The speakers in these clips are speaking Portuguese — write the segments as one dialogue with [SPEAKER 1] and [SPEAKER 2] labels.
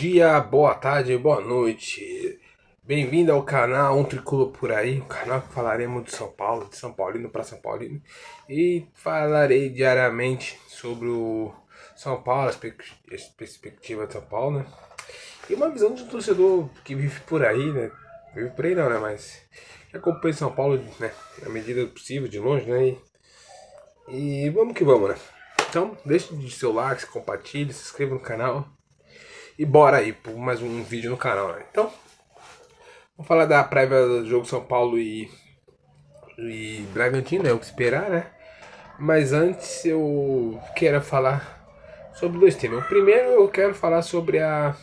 [SPEAKER 1] dia, boa tarde, boa noite. Bem-vindo ao canal Um Tricolor por aí, o canal que falaremos de São Paulo, de São Paulino para São Paulino. E falarei diariamente sobre o São Paulo, a perspectiva de São Paulo, né? E uma visão de um torcedor que vive por aí, né? Vive por aí não, né? Mas que acompanha São Paulo, né? Na medida do possível, de longe, né? E vamos que vamos, né? Então, deixe de seu like, compartilhe, se inscreva no canal. E bora aí por mais um vídeo no canal, né? Então, vamos falar da prévia do jogo São Paulo e Bragantino, é o que esperar, né? Mas antes eu quero falar sobre dois temas. O primeiro eu quero falar sobre a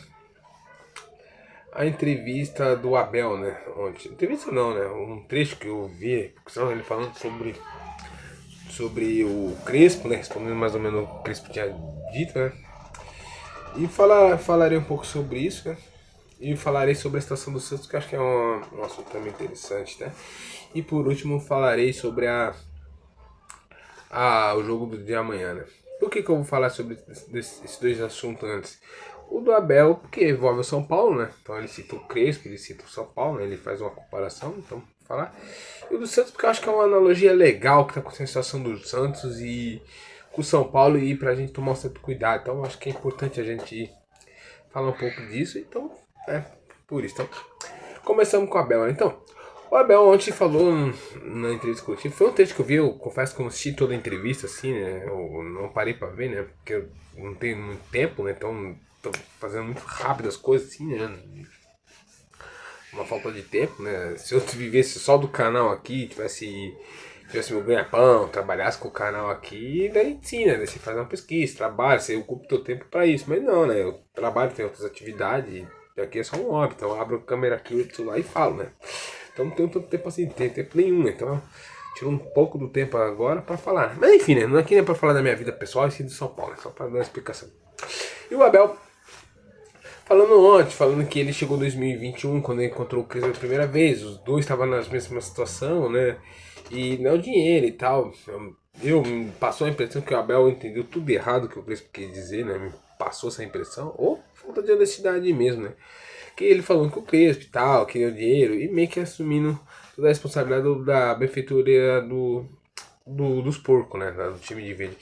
[SPEAKER 1] entrevista do Abel, né? Ontem. Entrevista não, né? Um trecho que eu vi, ele falando sobre o Crespo, né? Respondendo mais ou menos o que o Crespo tinha dito, né? E falarei um pouco sobre isso, né? E falarei sobre a situação do Santos, que eu acho que é um assunto também interessante, né? E por último falarei sobre o jogo do dia de amanhã, né? Por que eu vou falar sobre esses dois assuntos antes? O do Abel, porque envolve o São Paulo, né? Então ele cita o Crespo, ele cita o São Paulo, né? Ele faz uma comparação, então vou falar. E o do Santos, porque eu acho que é uma analogia legal que tá com a situação do Santos e com o São Paulo e pra gente tomar um certo cuidado. Então eu acho que é importante a gente falar um pouco disso, então, por isso. Então, começamos com o Abel, né? Então, o Abel ontem falou na entrevista coletiva, foi um texto que eu vi, eu confesso que eu não assisti toda a entrevista, assim, né? Eu não parei pra ver, né? Porque eu não tenho muito tempo, né? Então, tô fazendo muito rápido as coisas, assim, né? Uma falta de tempo, né? Se eu vivesse só do canal aqui, tivesse meu ganha-pão, trabalhasse com o canal aqui, daí sim, né? Daí você faz uma pesquisa, trabalha, você ocupa o seu tempo pra isso. Mas não, né? Eu trabalho, tenho outras atividades, e aqui é só um hobby, então eu abro a câmera aqui, o celular e falo, né? Então não tenho tanto tempo assim, não tenho tempo nenhum, né? Então eu tiro um pouco do tempo agora pra falar. Mas enfim, né? Não é aqui nem pra falar da minha vida pessoal e sim do São Paulo, né? Só pra dar uma explicação. E o Abel falando ontem, falando que ele chegou em 2021 quando ele encontrou o Cris pela primeira vez, os dois estavam na mesma situação, né? E não dinheiro e tal. Me passou a impressão que o Abel entendeu tudo errado que o Crespo quis dizer, né? Me passou essa impressão, ou falta de honestidade mesmo, né? Que ele falando que o Crespo e tal, queria o dinheiro, e meio que assumindo toda a responsabilidade da benfeitoria dos porcos, né? Do time de verde.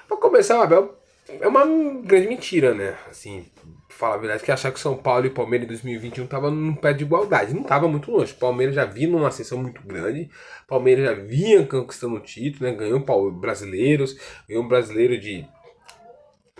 [SPEAKER 1] Pra começar, o Abel é uma grande mentira, né? Assim, falar a verdade, que achar que São Paulo e Palmeiras em 2021 tava num pé de igualdade. Não tava muito longe. O Palmeiras já vinha numa ascensão muito grande. O Palmeiras já vinha conquistando o título, né? Ganhou brasileiros. Ganhou um brasileiro de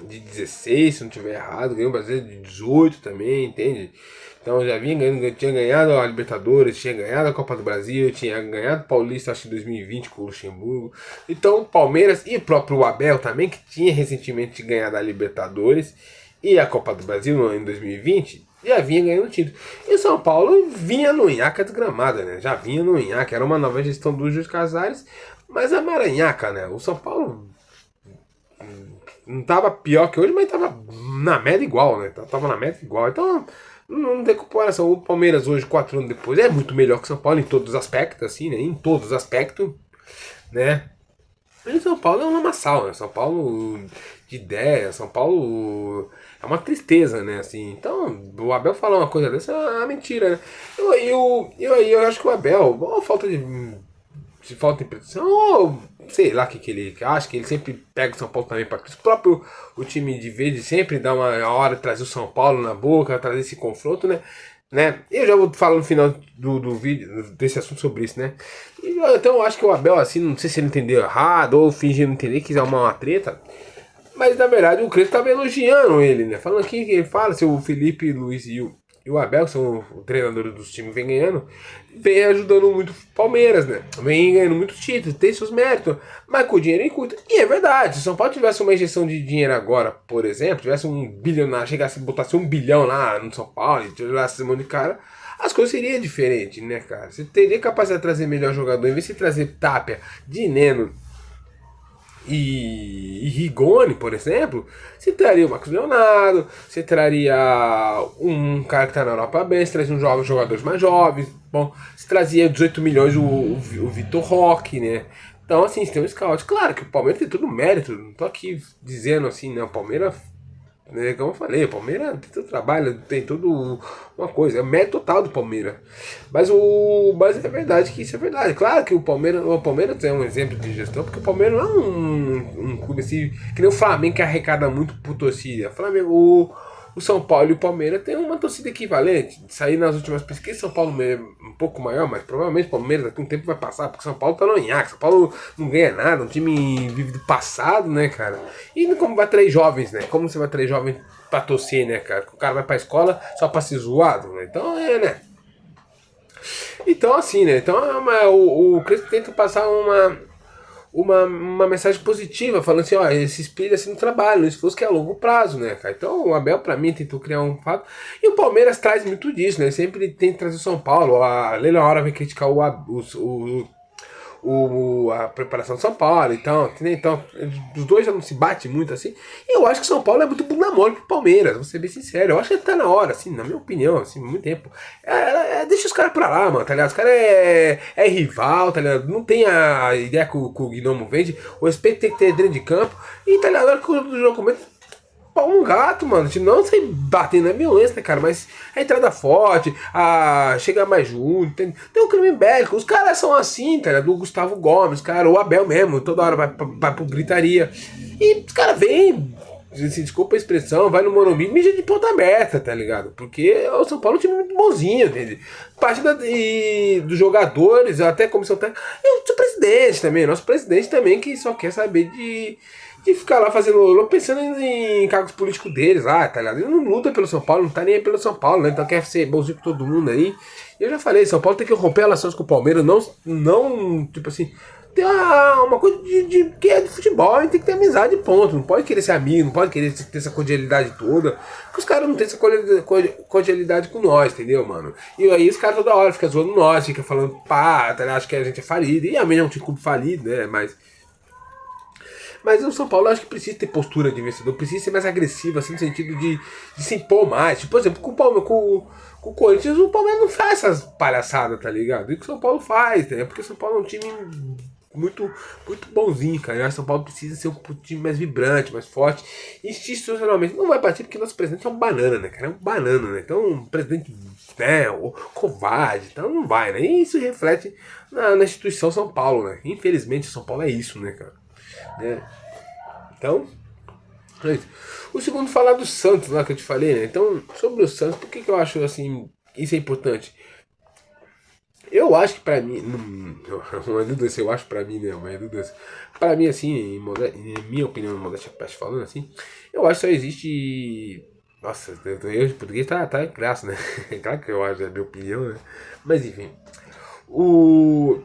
[SPEAKER 1] 16, se não tiver errado. Ganhou um brasileiro de 18 também, entende? Então já vinha ganhando, tinha ganhado a Libertadores, tinha ganhado a Copa do Brasil, tinha ganhado o Paulista, acho que em 2020 com o Luxemburgo. Então o Palmeiras e o próprio Abel também, que tinha recentemente ganhado a Libertadores e a Copa do Brasil em 2020, já vinha ganhando título. E o São Paulo vinha no Inhaca desgramada, né? Já vinha no Inhaca, era uma nova gestão do Júlio Casares, mas a Maranhaca, né? O São Paulo não tava pior que hoje, mas tava na média igual, né? Tava na média igual. Então, não tem comparação. O Palmeiras hoje, 4 anos depois, é muito melhor que o São Paulo em todos os aspectos, assim, né? Em todos os aspectos, né? E São Paulo é um lamaçal, né? São Paulo de ideia, São Paulo é uma tristeza, né? Assim, então, o Abel falar uma coisa dessa é uma mentira, né? Eu acho que o Abel, uma falta de se falta impressão, ou sei lá o que ele acha, que ele sempre pega o São Paulo também para o próprio o time de verde sempre dá uma hora de trazer o São Paulo na boca, trazer esse confronto, né? Eu já vou falar no final do vídeo desse assunto sobre isso, né? Então eu acho que o Abel, assim, não sei se ele entendeu errado ou fingindo não entender, quis arrumar uma treta. Mas na verdade o Crespo estava elogiando ele, né? Falando aqui que ele fala, se o Felipe Luiz e o Abel, que são os treinadores dos times, vem ganhando, vem ajudando muito o Palmeiras, né? Vem ganhando muito título, tem seus méritos, mas com o dinheiro em curta. E é verdade, se o São Paulo tivesse uma injeção de dinheiro agora, por exemplo, tivesse um bilionário, chegasse e botasse 1 bilhão lá no São Paulo e tirasse esse monte de cara, as coisas seriam diferentes, né, cara? Você teria capacidade de trazer melhor jogador, em vez de trazer Tapia, Dineno e Rigoni, por exemplo, você traria o Marcos Leonardo, você traria um cara que está na Europa bem, você trazia uns jogadores mais jovens, bom, você trazia 18 milhões o Vitor Roque, né? Então, assim, você tem um scout. Claro que o Palmeiras tem todo o mérito, não tô aqui dizendo assim, né? O Palmeiras né? Como eu falei, o Palmeiras tem todo trabalho, tem tudo uma coisa, é o mérito total do Palmeiras. Mas é verdade que isso é verdade. Claro que o Palmeiras é um exemplo de gestão, porque o Palmeiras não é um clube assim, que nem o Flamengo que arrecada muito por torcida. O São Paulo e o Palmeiras têm uma torcida equivalente. Sair nas últimas pesquisas, São Paulo é um pouco maior, mas provavelmente o Palmeiras daqui a um tempo vai passar, porque São Paulo tá no nhaque. São Paulo não ganha nada, um time vive do passado, né, cara? E como vai trazer jovens, né? Como você vai trazer jovens pra torcer, né, cara? O cara vai pra escola só pra ser zoado, né? Então né? Então assim, né? Então o Crespo tenta passar uma mensagem positiva, falando assim, ó, ele se espelha assim no trabalho, no esforço que é a longo prazo, né, cara? Então o Abel, pra mim, tentou criar um fato. E o Palmeiras traz muito disso, né? Sempre tem que trazer o São Paulo. A Leila Hora vem criticar a preparação de São Paulo, então os dois já não se batem muito assim. E eu acho que São Paulo é muito bunda mole pro Palmeiras, vou ser bem sincero. Eu acho que tá na hora, assim, na minha opinião, assim, muito tempo. Deixa os caras pra lá, mano, tá ligado? Os caras é rival, tá ligado? Não tem a ideia que o Gnomo vende. O respeito tem que ter dentro de campo. E tá ligado? Na hora que o jogo começa, um gato, mano. Não sei bater na violência, né, cara? Mas a entrada forte, a chegar mais junto. Tem um crime bélico. Os caras são assim, tá ligado? Do Gustavo Gomes, cara. O Abel mesmo, toda hora vai pro gritaria. E os caras vêm. Desculpa a expressão, vai no Morumbi mija de ponta aberta, tá ligado? Porque o São Paulo é um time muito bonzinho, entende? Partida dos jogadores, até a comissão técnica. E o presidente também, nosso presidente também, que só quer saber de ficar lá fazendo, pensando em cargos políticos deles, tá ligado? Ele não luta pelo São Paulo, não tá nem aí pelo São Paulo, né? Então quer ser bonzinho com todo mundo aí. E eu já falei, São Paulo tem que romper relações com o Palmeiras, não tipo assim, ter uma coisa que é de futebol, e tem que ter amizade, ponto. Não pode querer ser amigo, não pode querer ter essa cordialidade toda, porque os caras não têm essa cordialidade com nós, entendeu, mano? E aí os caras toda hora ficam zoando nós, ficam falando, pá, acho que a gente é falido, e a minha é um time falido, né? Mas o São Paulo eu acho que precisa ter postura de vencedor, precisa ser mais agressivo, assim, no sentido de se impor mais. Tipo, por exemplo, com o Corinthians, o Palmeiras não faz essas palhaçadas, tá ligado? E o que o São Paulo faz, né? Porque o São Paulo é um time muito, muito bonzinho, cara. Eu acho que o São Paulo precisa ser um time mais vibrante, mais forte. Institucionalmente, não vai bater porque nosso presidente é um banana, né, cara? É um banana, né? Então, um presidente, né, covarde, então não vai, né? E isso reflete na instituição São Paulo, né? Infelizmente, o São Paulo é isso, né, cara? Né? Então, é isso. O segundo, falar do Santos lá que eu te falei, né? Então, sobre o Santos, por que eu acho assim, isso é importante? Eu acho que pra mim, uma dúvida, eu acho pra mim, né? Uma dúvida, pra mim, assim, em minha opinião, modéstia parte falando assim, eu acho que só existe. Nossa, eu de português tá graça, né? Claro que eu acho, é a minha opinião, né? Mas enfim. O,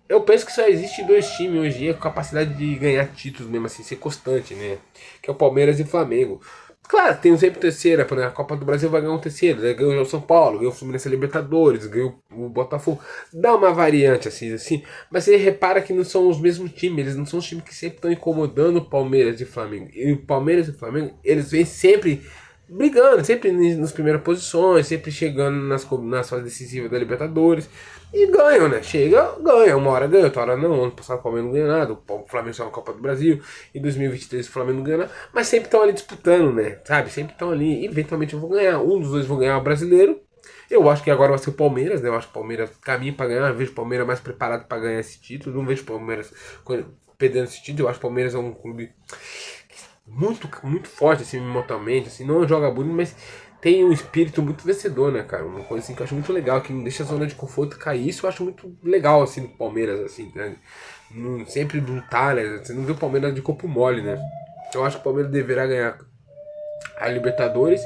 [SPEAKER 1] eu penso que só existe dois times hoje em dia com capacidade de ganhar títulos mesmo assim, ser constante, né? Que é o Palmeiras e o Flamengo. Claro, tem sempre terceira, por exemplo, a Copa do Brasil vai ganhar um terceiro, né? Ganhou o São Paulo, ganhou o Fluminense Libertadores, ganhou o Botafogo. Dá uma variante assim, mas você repara que não são os mesmos times, eles não são os times que sempre estão incomodando o Palmeiras e o Flamengo. E o Palmeiras e o Flamengo, eles vêm sempre brigando, sempre nas primeiras posições, sempre chegando nas fases decisivas da Libertadores. E ganham, né? Chega, ganha. Uma hora ganha, outra hora não. Ano passado o Palmeiras não ganhou nada. O Flamengo só na Copa do Brasil. Em 2023 o Flamengo não ganhou nada. Mas sempre estão ali disputando, né? Sabe? Sempre estão ali. Eventualmente eu vou ganhar. Um dos dois vão ganhar o brasileiro. Eu acho que agora vai ser o Palmeiras, né? Eu acho que o Palmeiras caminha para ganhar. Eu vejo o Palmeiras mais preparado para ganhar esse título. Não vejo o Palmeiras perdendo esse título. Eu acho que o Palmeiras é um clube muito, muito forte, assim, mentalmente, assim, não joga bonito, mas tem um espírito muito vencedor, né, cara? Uma coisa assim que eu acho muito legal, que não deixa a zona de conforto cair. Isso eu acho muito legal, assim, do Palmeiras, assim, né? Sempre lutar, né? Você não vê o Palmeiras de corpo mole, né? Então eu acho que o Palmeiras deverá ganhar a Libertadores.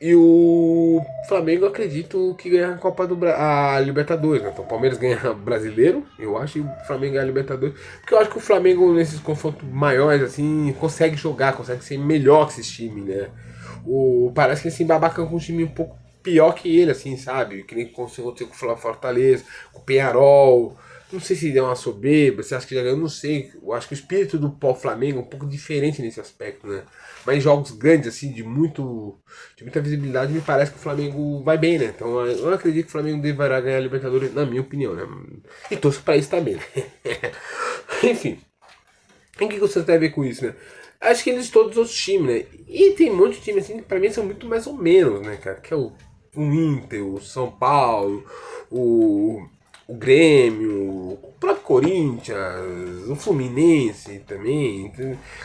[SPEAKER 1] E o Flamengo, eu acredito que ganha a a Libertadores, né? Então o Palmeiras ganha o Brasileiro, eu acho, e o Flamengo ganha a Libertadores. Porque eu acho que o Flamengo, nesses confrontos maiores, assim, consegue jogar, consegue ser melhor que esses times, né? Parece que assim, babaca com um time um pouco pior que ele, assim, sabe? Que nem conseguiu ter com o Fortaleza, com o Penharol. Não sei se deu uma soberba, se acha que já ganhou, não sei. Eu acho que o espírito do Flamengo é um pouco diferente nesse aspecto, né? Mas em jogos grandes, assim, de muita visibilidade, me parece que o Flamengo vai bem, né? Então eu acredito que o Flamengo deverá ganhar a Libertadores, na minha opinião, né? E torço pra isso também, né? Enfim. O que você tem a ver com isso, né? Acho que eles todos os outros times, né? E tem um monte de times assim que pra mim são muito mais ou menos, né, cara? Que é o Inter, o São Paulo, o, o Grêmio, o próprio Corinthians, o Fluminense também.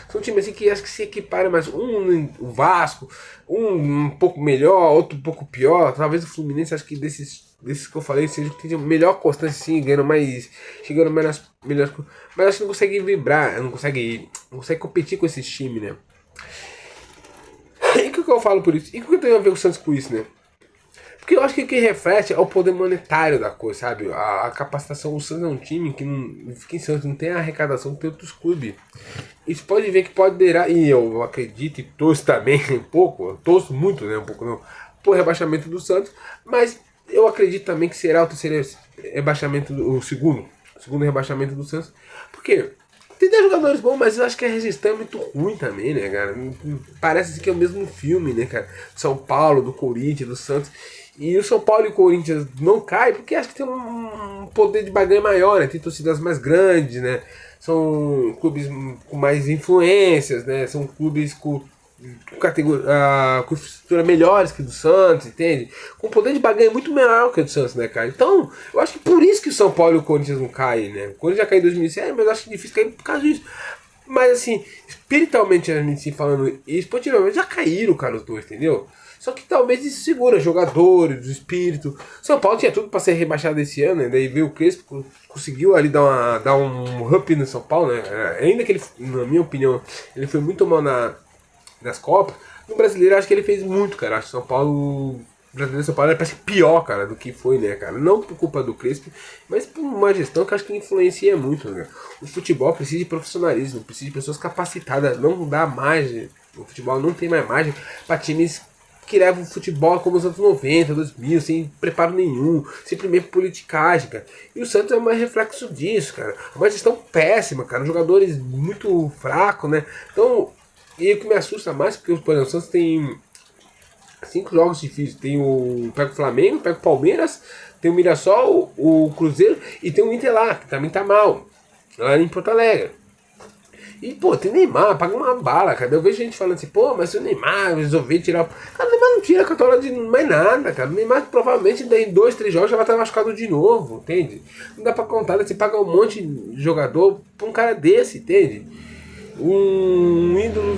[SPEAKER 1] São times assim que acho que se equiparam mais. O Vasco, um pouco melhor, outro um pouco pior. Talvez o Fluminense, acho que desses que eu falei, seja que tem melhor constância, sim, ganhando mais. Chegando mais nas melhores. Mas acho que não consegue vibrar, não consegue competir com esses times, né? E o que eu falo por isso? E o que eu tenho a ver com o Santos com isso, né? Porque eu acho que o que reflete é o poder monetário da coisa, sabe? A capacitação. O Santos é um time que não fica em Santos, não tem a arrecadação que tem outros clubes. Isso pode ver que pode derar, e eu acredito e torço também um pouco, eu torço muito, né? Um pouco não, por rebaixamento do Santos, mas eu acredito também que será o terceiro rebaixamento, o segundo rebaixamento do Santos. Por quê? Tem 10 jogadores bons, mas eu acho que a resistência é muito ruim também, né, cara? Parece assim que é o mesmo filme, né, cara? São Paulo, do Corinthians, do Santos. E o São Paulo e o Corinthians não caem porque acho que tem um poder de barganha maior, né? Tem torcidas mais grandes, né? São clubes com mais influências, né? São clubes com estrutura melhores que o do Santos, entende? Com poder de barganha muito maior que o do Santos, né, cara? Então, eu acho que por isso que o São Paulo e o Corinthians não caem, né? O Corinthians já caiu em 2007, mas eu acho difícil cair por causa disso. Mas assim, espiritualmente assim, falando, e esportivamente já caíram, cara, os dois, entendeu? Só que talvez isso segura jogadores, o espírito. São Paulo tinha tudo para ser rebaixado esse ano, né? Daí veio o Crespo, conseguiu ali dar um up no São Paulo, né? Ainda que ele, na minha opinião, ele foi muito mal nas Copas. No brasileiro, acho que ele fez muito, cara. Acho que São Paulo. O brasileiro de São Paulo parece pior, cara, do que foi, né, cara? Não por culpa do Crespo, mas por uma gestão que acho que influencia muito, né? O futebol precisa de profissionalismo, precisa de pessoas capacitadas. Não dá margem. O futebol não tem mais margem para times que levam o futebol como os anos 90, 2000, sem preparo nenhum, simplesmente politicagem, cara. E o Santos é um reflexo disso, cara. Uma gestão péssima, cara. Jogadores muito fracos, né? Então, e o que me assusta mais, porque por exemplo, o Santos tem 5 jogos difíceis. Pega o Flamengo, pega o Palmeiras, tem o Mirassol, o Cruzeiro e tem o Inter lá, que também tá mal. Lá em Porto Alegre. E, pô, tem Neymar, paga uma bala, cara. Eu vejo gente falando assim, pô, mas se o Neymar resolver tirar. Cara, o Neymar não tira a cartola de mais nada, cara. O Neymar provavelmente em 2, 3 jogos já vai estar machucado de novo, entende? Não dá pra contar, você paga um monte de jogador pra um cara desse, entende? Um ídolo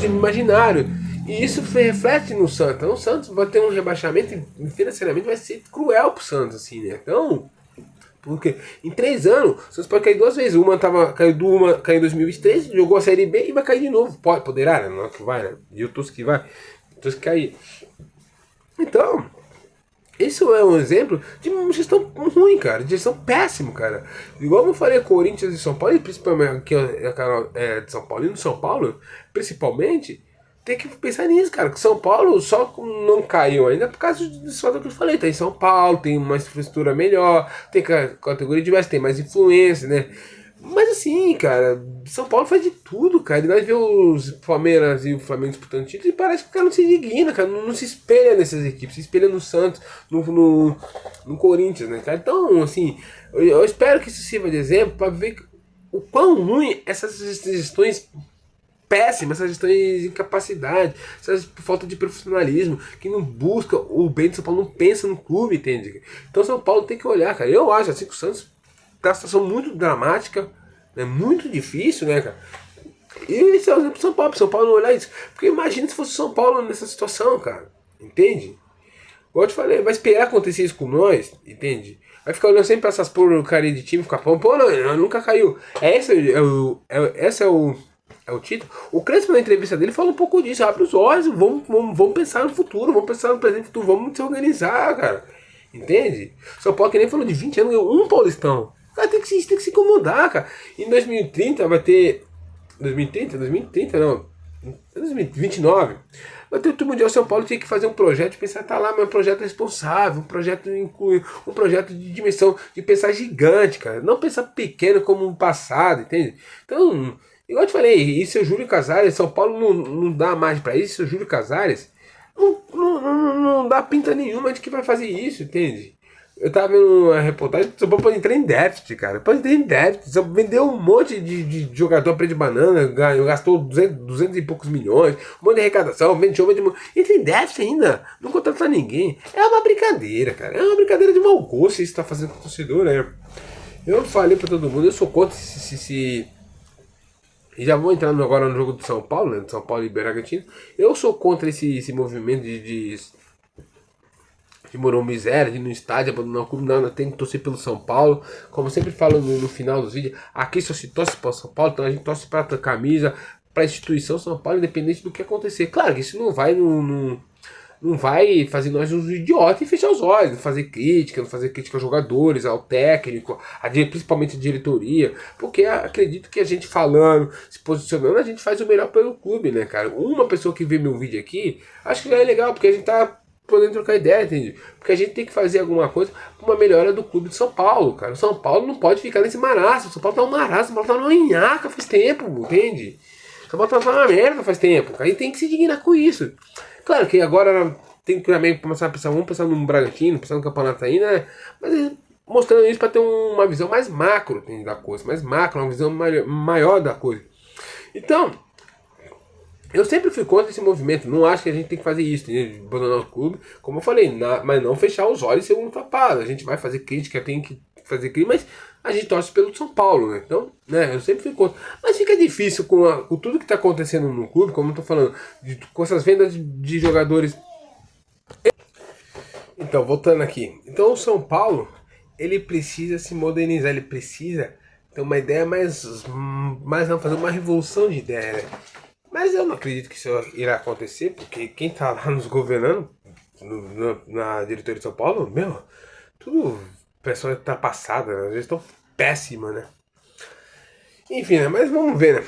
[SPEAKER 1] imaginário. E isso reflete no Santos. Então o Santos vai ter um rebaixamento e financeiramente vai ser cruel pro Santos, assim, né? Então. Porque em 3 anos, o Santos pode cair 2 vezes. Caiu em 2023, jogou a Série B e vai cair de novo. Poderá, né? Não é que vai, né? E eu torço que vai. Eu torço que cair. Então, esse é um exemplo de uma gestão ruim, cara. De gestão péssima, cara. Igual eu falei, Corinthians e São Paulo, e principalmente aqui de São Paulo e no São Paulo, principalmente, tem que pensar nisso, cara. Que São Paulo só não caiu ainda por causa disso que eu falei. Tem São Paulo, tem uma estrutura melhor, tem categoria diversa, tem mais influência, né? Mas assim, cara, São Paulo faz de tudo, cara. E nós vemos os Palmeiras e o Flamengo disputando título e parece que o cara não se digna, cara. Não se espelha nessas equipes, se espelha no Santos, no Corinthians, né, cara? Então, assim, eu espero que isso sirva de exemplo para ver o quão ruim essas gestões péssimas, essas gestões de incapacidade, essas falta de profissionalismo, que não busca o bem de São Paulo, não pensa no clube, entende? Então São Paulo tem que olhar, cara. Eu acho assim que o Santos tá uma situação muito dramática, né? Muito difícil, né, cara? E esse é o exemplo do São Paulo, São Paulo não olhar isso. Porque imagina se fosse São Paulo nessa situação, cara. Entende? Igual eu te falei, vai esperar acontecer isso com nós, entende? Vai ficar olhando sempre pra essas porcaria de time, ficar falando, pô, não, nunca caiu. Esse é o título. O Crespo na entrevista dele fala um pouco disso. Abre os olhos, vamos pensar no futuro, vamos pensar no presente futuro, vamos se organizar, cara. Entende? São Paulo, que nem falou, de 20 anos ganhou um Paulistão. Cara, tem que se incomodar, cara. Em 2030 vai ter. 2030 não. 2029. Vai ter o Mundial. São Paulo tinha que fazer um projeto, pensar, tá lá, mas um projeto responsável, um projeto inclui, um projeto de dimensão, de pensar gigante, cara. Não pensar pequeno como no passado, entende? Então, igual eu te falei, e seu Júlio Casares, São Paulo não dá mais pra isso, seu Júlio Casares não dá pinta nenhuma de que vai fazer isso, entende? Eu tava vendo uma reportagem, o São Paulo pode entrar em déficit, cara. Pode entrar em déficit. Só vendeu um monte de jogador preto de banana, gastou 200 e poucos milhões, um monte de arrecadação, vendeu um monte de... Entra em déficit ainda, não contrata ninguém. É uma brincadeira, cara. É uma brincadeira de mau gosto isso que tá fazendo com o torcedor, né? Eu falei pra todo mundo, eu sou contra e já vou entrando agora no jogo do São Paulo, né? Do São Paulo e Bragantino. Eu sou contra esse movimento de Morumbi zero, de ir no estádio, abandonar o clube, não, tem que torcer pelo São Paulo. Como eu sempre falo no final dos vídeos, aqui só se torce para o São Paulo, então a gente torce para a camisa, para a instituição São Paulo, independente do que acontecer. Claro que isso não vai fazer nós uns idiotas e fechar os olhos, não fazer crítica, não fazer crítica aos jogadores, ao técnico, principalmente a diretoria, porque acredito que a gente falando, se posicionando, a gente faz o melhor pelo clube, né, cara? Uma pessoa que vê meu vídeo aqui, acho que já é legal, porque a gente tá podendo trocar ideia, entende? Porque a gente tem que fazer alguma coisa para uma melhora do clube de São Paulo, cara. O São Paulo não pode ficar nesse marasmo. O São Paulo tá um marasmo, o São Paulo tá numa nhaca faz tempo, entende? O São Paulo tá uma merda faz tempo. A gente tem que se dignar com isso. Claro que agora tem que também começar a pensar, vamos pensar no Bragantino, pensar no campeonato aí, né? Mas mostrando isso para ter uma visão mais macro, entende, da coisa, mais macro, uma visão maior da coisa. Então, eu sempre fui contra esse movimento, não acho que a gente tem que fazer isso, entendeu? Abandonar o clube, como eu falei, mas não fechar os olhos e ser um tapado. A gente vai fazer crítica, tem que fazer crítica, mas a gente torce pelo São Paulo, né? Então, né, eu sempre fui contra. Mas fica difícil com tudo que está acontecendo no clube, como eu tô falando, com essas vendas de jogadores. Então, voltando aqui. Então, o São Paulo, ele precisa se modernizar, ele precisa ter uma ideia mais não, fazer uma revolução de ideia, né? Mas eu não acredito que isso irá acontecer, porque quem tá lá nos governando, na diretoria de São Paulo, meu, tudo pessoa tá passada, né? Eles estão péssima, né? Enfim, né? Mas vamos ver, né?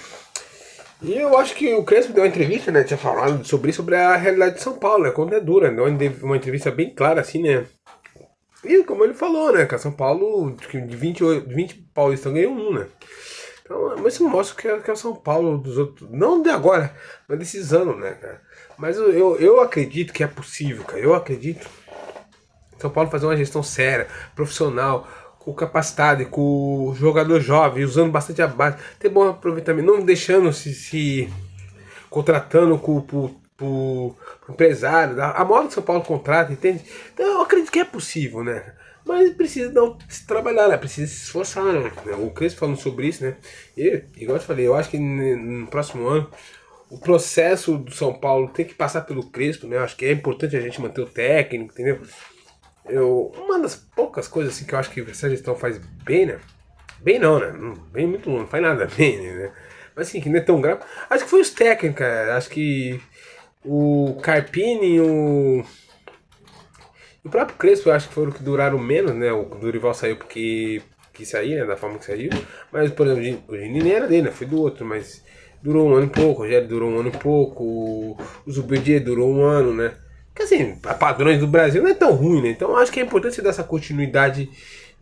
[SPEAKER 1] E eu acho que o Crespo deu uma entrevista, né? Tinha falado sobre a realidade de São Paulo, né? Quando é dura, deu uma entrevista bem clara, assim, né? E como ele falou, né? Que a São Paulo, de 20 paulistas ganhou um, né? Então, mas isso mostra que é o São Paulo dos outros. Não de agora, mas desses anos, né, cara? Mas eu acredito que é possível, cara. Eu acredito que São Paulo fazer uma gestão séria, profissional, com capacidade, com o jogador jovem, usando bastante a base, ter bom aproveitamento, não deixando se contratando pro empresário, a moda que São Paulo contrata, entende? Então eu acredito que é possível, né? Mas precisa não se trabalhar, né? Precisa se esforçar, né? O Crespo falando sobre isso, né? E, igual eu falei, eu acho que no próximo ano o processo do São Paulo tem que passar pelo Crespo, né? Eu acho que é importante a gente manter o técnico, entendeu? Uma das poucas coisas assim que eu acho que essa gestão faz bem, né? Bem não, né? Bem muito não faz nada bem, né? Mas assim, que não é tão grave. Acho que foi os técnicos, cara. Acho que o Carpini e o próprio Crespo, eu acho que foram que duraram menos, né? O Dorival saiu porque quis sair, né? Da forma que saiu. Mas, por exemplo, o Gini nem era dele, né? Foi do outro, mas durou um ano e pouco. O Rogério durou um ano e pouco. O Zubedier durou um ano, né? Porque assim, para padrões do Brasil não é tão ruim, né? Então acho que é importante você dar essa continuidade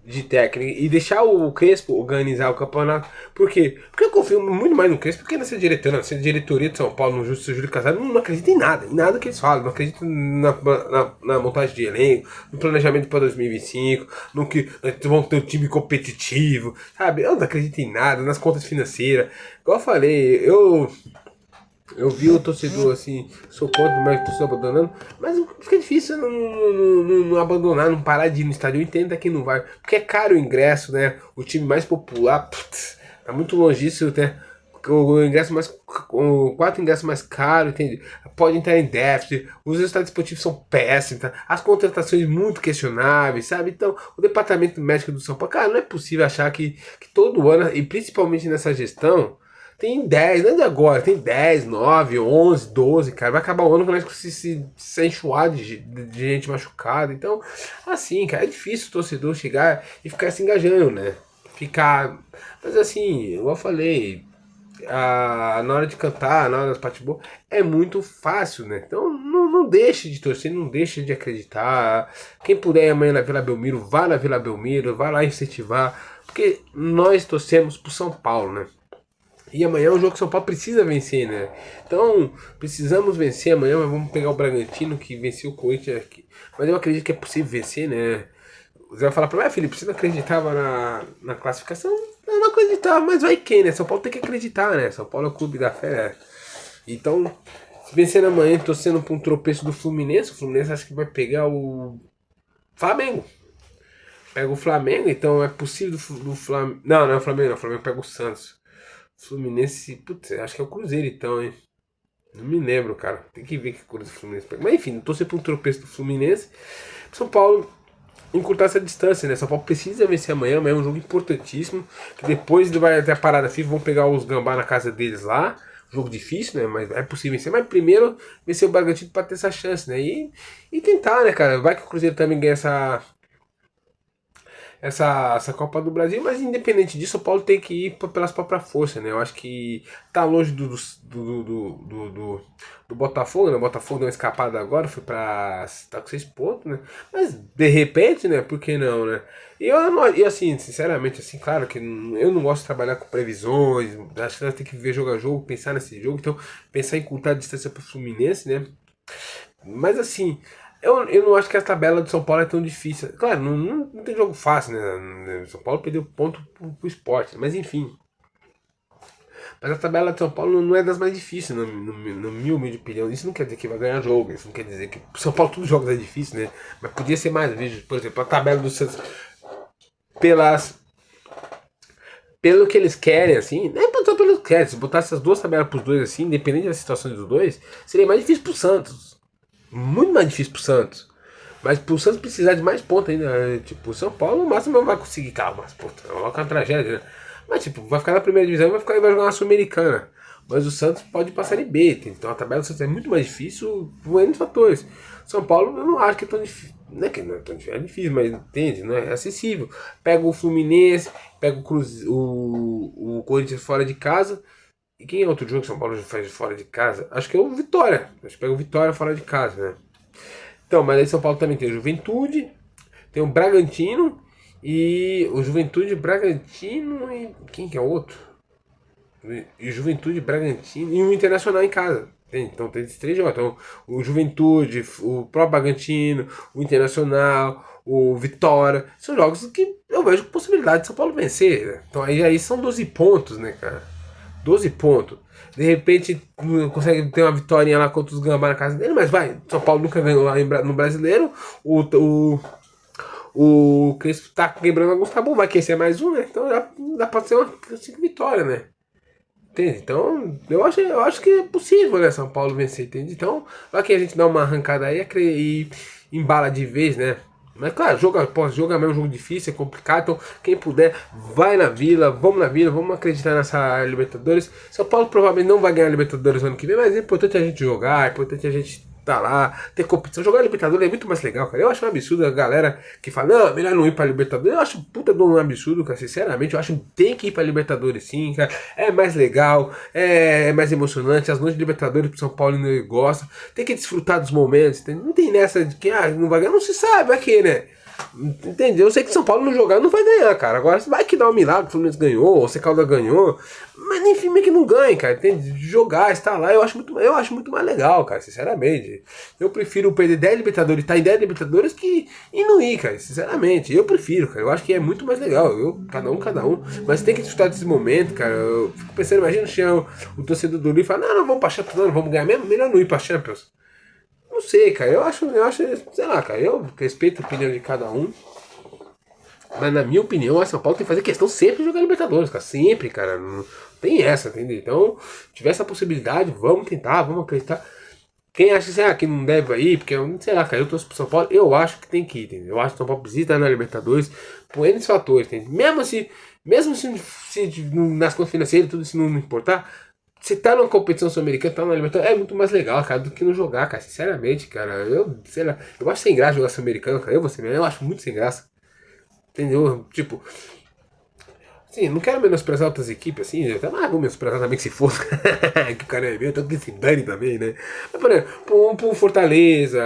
[SPEAKER 1] de técnica e deixar o Crespo organizar o campeonato. Por quê? Porque eu confio muito mais no Crespo, porque nessa diretoria de São Paulo, no Justo Júlio Casado, não acredito em nada que eles falam. Não acredito na montagem de elenco, no planejamento para 2025, no que nós vamos ter um time competitivo, sabe? Eu não acredito em nada, nas contas financeiras. Igual eu falei, eu vi o torcedor assim, sou contra, mas torcedor abandonando, mas fica difícil não abandonar, não parar de ir no estádio. Eu entendo que não vai, porque é caro o ingresso, né? O time mais popular, tá muito longe disso, né? O ingresso mais, o 4 ingressos mais caro, entende? Pode entrar em déficit, os resultados esportivos são péssimos, tá? As contratações muito questionáveis, sabe? Então, o departamento médico do São Paulo, cara, não é possível achar que todo ano, e principalmente nessa gestão, tem 10, não é de agora, tem 10, 9, 11, 12, cara. Vai acabar o ano quando se enxuar de gente machucada. Então, assim, cara, é difícil o torcedor chegar e ficar se engajando, né? Mas assim, igual eu falei, na hora de cantar, na hora das partes boas, é muito fácil, né? Então não deixe de torcer, não deixe de acreditar. Quem puder ir amanhã na Vila Belmiro, vá na Vila Belmiro, vá lá incentivar. Porque nós torcemos pro São Paulo, né? E amanhã é um jogo que o São Paulo precisa vencer, né? Então, precisamos vencer amanhã, mas vamos pegar o Bragantino que venceu o Corinthians aqui. Mas eu acredito que é possível vencer, né? Você vai falar pra mim, Felipe, você não acreditava na classificação? Eu não acreditava, mas vai quem, né? São Paulo tem que acreditar, né? São Paulo é o clube da fé, né? Então, se vencer amanhã, torcendo pra um tropeço do Fluminense, o Fluminense acho que vai pegar o Flamengo. Pega o Flamengo, então é possível do Flamengo. Não, não é o Flamengo, não. O Flamengo pega o Santos. Fluminense, putz, acho que é o Cruzeiro então, hein? Não me lembro, cara. Tem que ver que coisa do Fluminense pega. Mas enfim, torcer pra um tropeço do Fluminense. São Paulo encurtar essa distância, né? São Paulo precisa vencer amanhã. Amanhã é um jogo importantíssimo. Que depois vai ter a parada FIFA, vão pegar os gambá na casa deles lá. Jogo difícil, né? Mas é possível vencer. Mas primeiro vencer o Bragantino pra ter essa chance, né? E tentar, né, cara? Vai que o Cruzeiro também ganha essa Copa do Brasil, mas independente disso, o Paulo tem que ir pelas próprias forças, né? Eu acho que tá longe do Botafogo, né? O Botafogo deu uma escapada agora, foi pra. Tá com 6 pontos, né? Mas de repente, né? Por que não, né? E assim, sinceramente, assim, claro que eu não gosto de trabalhar com previsões, acho que nós temos que ver jogo a jogo, pensar nesse jogo, então pensar em encurtar a distância pro Fluminense, né? Mas assim, eu não acho que a tabela do São Paulo é tão difícil. Claro, não tem jogo fácil, né? São Paulo perdeu ponto pro esporte, mas enfim. Mas a tabela de São Paulo não é das mais difíceis, no meu humilde opinião. Isso não quer dizer que vai ganhar jogo, isso não quer dizer que. São Paulo todos os jogos é difícil, né? Mas podia ser mais vezes. Por exemplo, a tabela do Santos, pelas. Pelo que eles querem, assim, não é só pelo que querem. Se botar essas duas tabelas pros dois, assim, independente da situação dos dois, seria mais difícil pro Santos. Muito mais difícil pro Santos. Mas pro Santos precisar de mais pontos ainda, né? Tipo, o São Paulo no máximo não vai conseguir, calma, mas puta, é uma tragédia, né? Mas tipo, vai ficar na primeira divisão e vai jogar na Sul-Americana. Mas o Santos pode passar em B, então a tabela do Santos é muito mais difícil por N fatores. São Paulo eu não acho que é tão difícil. Não é que não é tão difícil, é difícil, mas entende, não é acessível. Pega o Fluminense, pega o Corinthians fora de casa. E quem é outro jogo que São Paulo faz fora de casa? Acho que é o Vitória. Acho que pega o Vitória fora de casa, né? Então, mas aí São Paulo também tem o Juventude, tem o Bragantino e o Juventude, Bragantino e quem que é o outro? E o Juventude, Bragantino e o Internacional em casa. Então tem esses 3 jogos. Então, o Juventude, o próprio Bragantino, o Internacional, o Vitória. São jogos que eu vejo possibilidade de São Paulo vencer, né? Então aí são 12 pontos, né, cara? 12 pontos. De repente consegue ter uma vitória lá contra os Gambá na casa dele, mas vai. São Paulo nunca ganhou lá no Brasileiro. O Crespo tá quebrando alguns tabus, vai que esse é mais um, né? Então já dá pra ser uma 5 vitória, né? Entende? Então eu acho que é possível, né? São Paulo vencer, entende? Então vai que a gente dá uma arrancada aí e embala de vez, né? Mas claro, jogo após jogo é mesmo um jogo difícil, é complicado. Então, quem puder, vai na Vila, vamos acreditar nessa Libertadores. São Paulo provavelmente não vai ganhar a Libertadores no ano que vem, mas é importante a gente jogar, é importante a gente tá lá, ter competição. Jogar Libertadores é muito mais legal, cara. Eu acho um absurdo a galera que fala, não, melhor não ir pra Libertadores. Eu acho puta de um absurdo, cara. Sinceramente, eu acho que tem que ir pra Libertadores sim, cara. É mais legal, é mais emocionante. As noites de Libertadores pro São Paulo não gosta. Tem que desfrutar dos momentos. Não tem nessa de que não vai ganhar, não se sabe, aqui, né? Entendeu? Eu sei que São Paulo não jogar não vai ganhar, cara. Agora vai que dá um milagre, o Fluminense ganhou, ou o Secalda ganhou. Mas nem filme que não ganhe, cara. Entende? Jogar, estar lá, eu acho muito mais legal, cara, sinceramente. Eu prefiro perder 10 Libertadores, estar em 10 Libertadores e não ir, cara, sinceramente. Eu prefiro, cara. Eu acho que é muito mais legal. Cada um. Mas tem que desfrutar desse momento, cara. Eu fico pensando, imagina o torcedor do Rio fala, não, vamos pra Champions, não vamos ganhar mesmo. Melhor não ir pra Champions. Não sei, cara. Eu acho, sei lá, cara. Eu respeito a opinião de cada um. Mas na minha opinião, o São Paulo tem que fazer questão sempre de jogar Libertadores, cara. Sempre, cara. Não tem essa, entendeu? Então, tiver essa possibilidade, vamos tentar, vamos acreditar. Quem acha que não deve ir, porque, sei lá, cara, eu torço pro São Paulo, eu acho que tem que ir, entendeu? Eu acho que o São Paulo precisa estar na Libertadores por N fatores, entendeu? Mesmo se nas contas financeiras tudo isso não importar, você tá numa competição sul-americana, tá na Libertadores, é muito mais legal, cara, do que não jogar, cara, sinceramente, cara. Sei lá, eu acho sem graça jogar sul-americano, cara. Eu acho muito sem graça. Entendeu? Tipo, assim, não quero menosprezar outras equipes, assim, eu até, vou menosprezar também que se for, que o cara é meu, tanto que se dane também, né? Mas, por exemplo, pra um Fortaleza,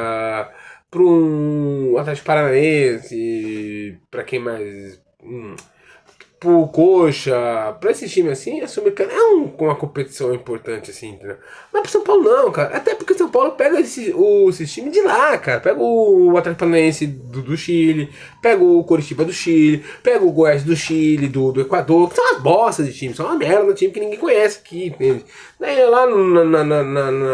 [SPEAKER 1] pra um Atlético Paranaense, pra quem mais. pro Coxa, pra esse time assim, a Sul-Americana é uma competição importante, assim, entendeu? Mas pro São Paulo não, cara. Até porque o São Paulo pega esses times de lá, cara. Pega o Atlético Paranaense do Chile, pega o Coritiba do Chile, pega o Goiás do Chile, do Equador, que são umas bostas de time, são uma merda de time que ninguém conhece aqui, entende? Daí lá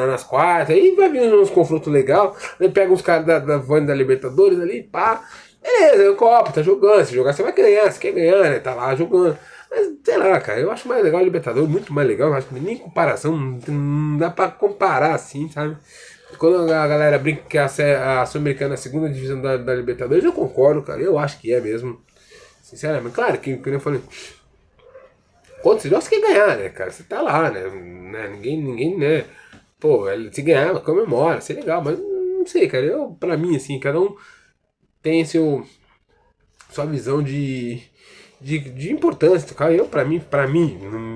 [SPEAKER 1] nas quartas, aí vai vir uns confrontos legais, aí pega uns caras da Libertadores ali, pá. Beleza, é o Copa, tá jogando. Se jogar, você vai ganhar. Você quer ganhar, né? Tá lá jogando. Mas, sei lá, cara, eu acho mais legal o Libertadores, muito mais legal. Eu acho que nem comparação, não dá pra comparar assim, sabe? Quando a galera brinca que a Sul-Americana é a segunda divisão da Libertadores, eu concordo, cara. Eu acho que é mesmo. Sinceramente, claro que eu falei. Quando você joga, você quer ganhar, né, cara? Você tá lá, né? Ninguém, né? Pô, se ganhar, comemora, isso é legal, mas não sei, cara. Pra mim, assim, cada um tem sua visão de importância, cara. Pra mim,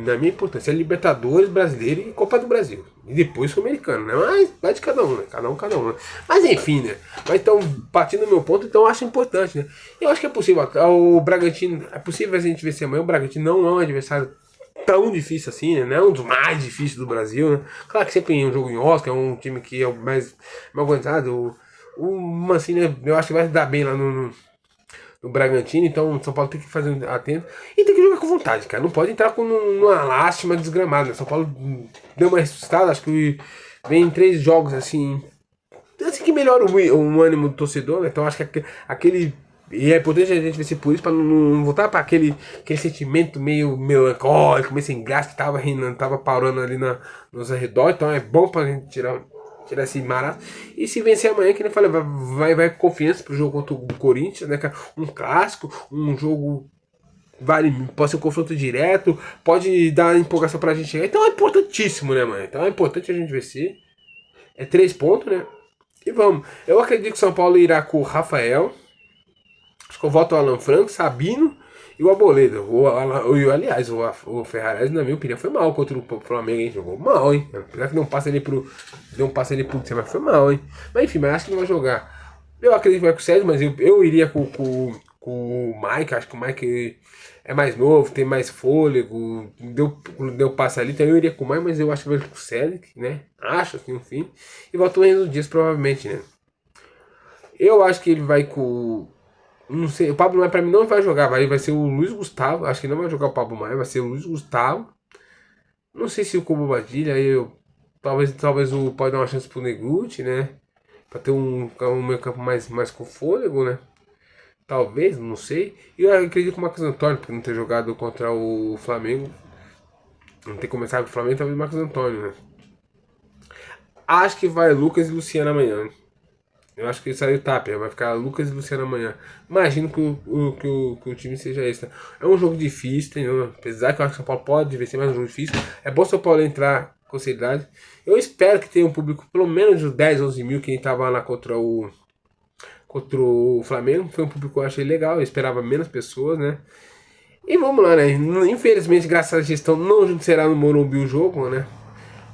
[SPEAKER 1] na minha importância, é Libertadores, Brasileiro e Copa do Brasil. E depois Sul-Americano, né? Mas vai de cada um, né? Cada um, né? Mas enfim, né? Mas então, partindo do meu ponto, então eu acho importante, né? Eu acho que é possível. O Bragantino, é possível a gente vencer amanhã. O Bragantino não é um adversário tão difícil assim, né? Não é um dos mais difíceis do Brasil, né? Claro que sempre em um jogo em Oscar, é um time que é o mais aguentado. O Mancini, eu acho que vai dar bem lá no Bragantino, então o São Paulo tem que fazer atento e tem que jogar com vontade, cara. Não pode entrar com uma lástima desgramada, né? São Paulo deu uma ressuscitada, acho que vem em 3 jogos assim que melhora o ânimo do torcedor, né? Então acho que aquele. E é importante a gente vencer por isso, pra não voltar para aquele sentimento meio melancólico, meio sem graça que tava reinando, tava parando ali nos arredores. Então é bom pra gente tirar esse marasmo. E se vencer amanhã, que nem eu falei, vai com confiança pro jogo contra o Corinthians, né, cara? Um clássico, um jogo pode ser um confronto direto, pode dar empolgação pra gente chegar. Então é importantíssimo, né, mano? Então é importante a gente vencer. É 3 pontos, né? E vamos. Eu acredito que o São Paulo irá com o Rafael. Acho que eu voto o Alan Franco, Sabino e o Arboleda. Aliás, o Ferrares, na minha opinião, foi mal contra o Flamengo, hein? Jogou mal, hein? Apesar que deu um passe ali pro mas foi mal, hein? Mas enfim, mas acho que não vai jogar. Eu acredito que vai com o César, mas eu iria com o Mike. Acho que o Mike é mais novo, tem mais fôlego. Deu passe ali, então eu iria com o Mike, mas eu acho que vai com o Cedric, né? Acho assim, enfim. E volta o Renzo Dias, provavelmente, né? Eu acho que ele vai com. Não sei, o Pablo Maia pra mim não vai jogar, vai ser o Luiz Gustavo. Acho que não vai jogar o Pablo Maia, vai ser o Luiz Gustavo. Não sei se o Cubo Badilha, aí talvez pode dar uma chance pro Negruti, né? Pra ter um meio campo mais com fôlego, né? Talvez, não sei. E eu acredito que o Marcos Antônio, por não ter jogado contra o Flamengo, não ter começado com o Flamengo, talvez o Marcos Antônio, né? Acho que vai Lucas e Luciano amanhã. Eu acho que saiu Tapia, vai ficar Lucas e Luciano amanhã. Imagino que o time seja esse. É um jogo difícil, entendeu? Apesar que eu acho que o São Paulo pode vencer, mais um jogo difícil. É bom o São Paulo entrar com seriedade. Eu espero que tenha um público pelo menos de 10, 11 mil que a gente tava lá contra o Flamengo. Foi um público que eu achei legal, eu esperava menos pessoas, né? E vamos lá, né? Infelizmente, graças à gestão, não será no Morumbi o jogo, né?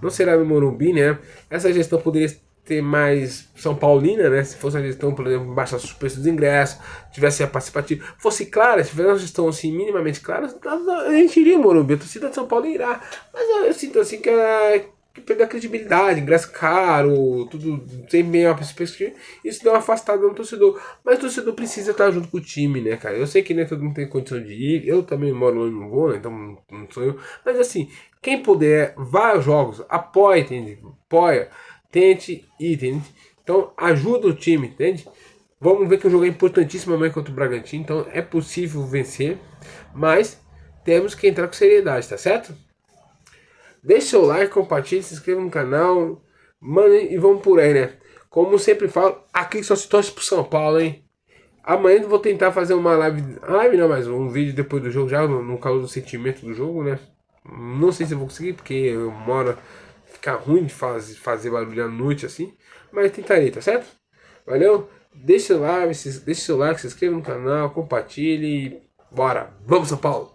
[SPEAKER 1] Não será no Morumbi, né? Essa gestão poderia ter mais São Paulina, né? Se fosse uma gestão, por exemplo, baixasse os preços dos ingressos, tivesse a participativa, fosse clara, se tivesse uma gestão assim, minimamente clara, a gente iria ao Morumbi, a torcida de São Paulo irá. Mas eu sinto assim que perdeu a credibilidade, ingresso caro, tudo sem meio perspectiva, isso deu uma afastada no torcedor. Mas o torcedor precisa estar junto com o time, né, cara? Eu sei que nem todo mundo tem condição de ir, eu também moro longe, não vou, né? Então não sou eu. Mas assim, quem puder, vá aos jogos, apoia, entende? Apoia. Tente ir, entende? Então ajuda o time, entende? Vamos ver que o jogo é importantíssimo amanhã contra o Bragantino, então é possível vencer, mas temos que entrar com seriedade, tá certo? Deixe seu like, compartilhe, se inscreva no canal, mandem e vamos por aí, né? Como sempre falo, aqui só se torce pro São Paulo, hein? Amanhã eu vou tentar fazer uma live não, mas um vídeo depois do jogo, já no calor do sentimento do jogo, né? Não sei se eu vou conseguir, porque eu moro... Fica ruim de fazer barulho à noite assim, mas tentarei, tá certo? Valeu? Deixa seu like, se inscreva no canal, compartilhe. Bora! Vamos, São Paulo!